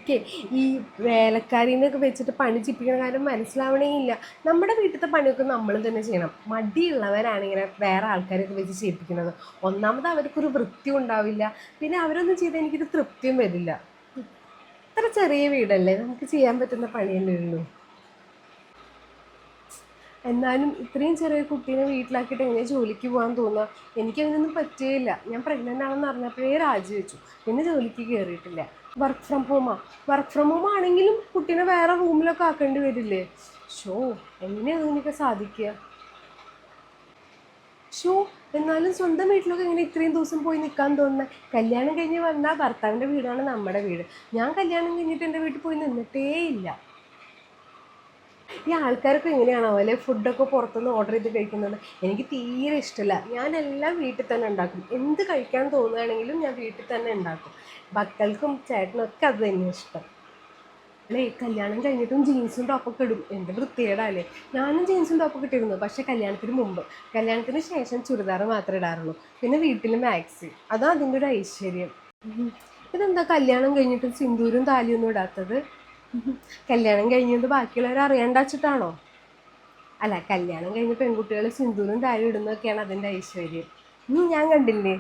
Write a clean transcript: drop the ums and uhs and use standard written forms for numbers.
എനിക്ക് ഈ വേലക്കാരീനൊക്കെ വെച്ചിട്ട് പണി ചെയ്യിപ്പിക്കുന്ന കാര്യം മനസ്സിലാവണേ ഇല്ല. നമ്മുടെ വീട്ടിലത്തെ പണിയൊക്കെ നമ്മൾ തന്നെ ചെയ്യണം. മടിയുള്ളവരാണ് ഇങ്ങനെ വേറെ ആൾക്കാരൊക്കെ വെച്ച് ചെയ്യിപ്പിക്കുന്നത്. ഒന്നാമത് അവർക്കൊരു വൃത്തി ഉണ്ടാവില്ല, പിന്നെ അവരൊന്നും ചെയ്താൽ എനിക്കൊരു തൃപ്തിയും വരില്ല. ഇത്ര ചെറിയ വീടല്ലേ, നമുക്ക് ചെയ്യാൻ പറ്റുന്ന പണിയല്ലേ ഉള്ളൂ. എന്നാലും ഇത്രയും ചെറിയ കുട്ടീനെ വീട്ടിലാക്കിയിട്ട് എങ്ങനെ ജോലിക്ക് പോകാൻ തോന്നുക? എനിക്കതിനൊന്നും പറ്റുകയില്ല. ഞാൻ പ്രഗ്നൻ്റ് ആണെന്ന് അറിഞ്ഞപ്പോഴേ രാജിവെച്ചു, പിന്നെ ജോലിക്ക് കയറിയിട്ടില്ല. വർക്ക് ഫ്രം ഹോമാ? വർക്ക് ഫ്രം ഹോം ആണെങ്കിലും കുട്ടീനെ വേറെ റൂമിലൊക്കെ ആക്കേണ്ടി വരില്ലേ? ഷോ, എങ്ങനെയാണ് അതിനൊക്കെ സാധിക്കുക? ഷോ, എന്നാലും സ്വന്തം വീട്ടിലൊക്കെ എങ്ങനെ ഇത്രയും ദിവസം പോയി നിൽക്കാൻ തോന്നുന്നത്? കല്യാണം കഴിഞ്ഞ് വന്നാൽ ഭർത്താവിൻ്റെ വീടാണ് നമ്മുടെ വീട്. ഞാൻ കല്യാണം കഴിഞ്ഞിട്ട് എൻ്റെ വീട്ടിൽ പോയി നിന്നിട്ടേ ഇല്ല. ഈ ആൾക്കാരൊക്കെ എങ്ങനെയാണോ അല്ലെ ഫുഡൊക്കെ പുറത്തുനിന്ന് ഓർഡർ ചെയ്ത് കഴിക്കുന്നത്? എനിക്ക് തീരെ ഇഷ്ടമല്ല. ഞാനെല്ലാം വീട്ടിൽ തന്നെ ഉണ്ടാക്കും. എന്ത് കഴിക്കാൻ തോന്നുകയാണെങ്കിലും ഞാൻ വീട്ടിൽ തന്നെ ഉണ്ടാക്കും. മക്കൾക്കും ചേട്ടനും ഒക്കെ അത് തന്നെ ഇഷ്ടം. അല്ലേ, കല്യാണം കഴിഞ്ഞിട്ടും ജീൻസും ടോപ്പൊക്കെ ഇടും, എന്ത് വൃത്തികേടല്ലേ. ഞാനും ജീൻസും ടോപ്പൊക്കെ ഇട്ടിരുന്നു, പക്ഷേ കല്യാണത്തിന് മുമ്പ്. കല്യാണത്തിന് ശേഷം ചുരിദാർ മാത്രമേ ഇടാറുള്ളൂ. പിന്നെ വീട്ടിൽ മാക്സി, അതാ അതിൻ്റെ ഒരു ഐശ്വര്യം. ഉം. ഇതെന്താ കല്യാണം കഴിഞ്ഞിട്ട് സിന്ദൂരും താലിയൊന്നും ഇടാത്തത്? കല്യാണം കഴിഞ്ഞത് ബാക്കിയുള്ളവർ അറിയാണ്ട് വച്ചിട്ടാണോ? അല്ല, കല്യാണം കഴിഞ്ഞ പെൺകുട്ടികൾ സിന്ദൂരും താലിയും ഇടുന്നതൊക്കെയാണ് അതിൻ്റെ ഐശ്വര്യം. ഞാൻ കണ്ടില്ലേ.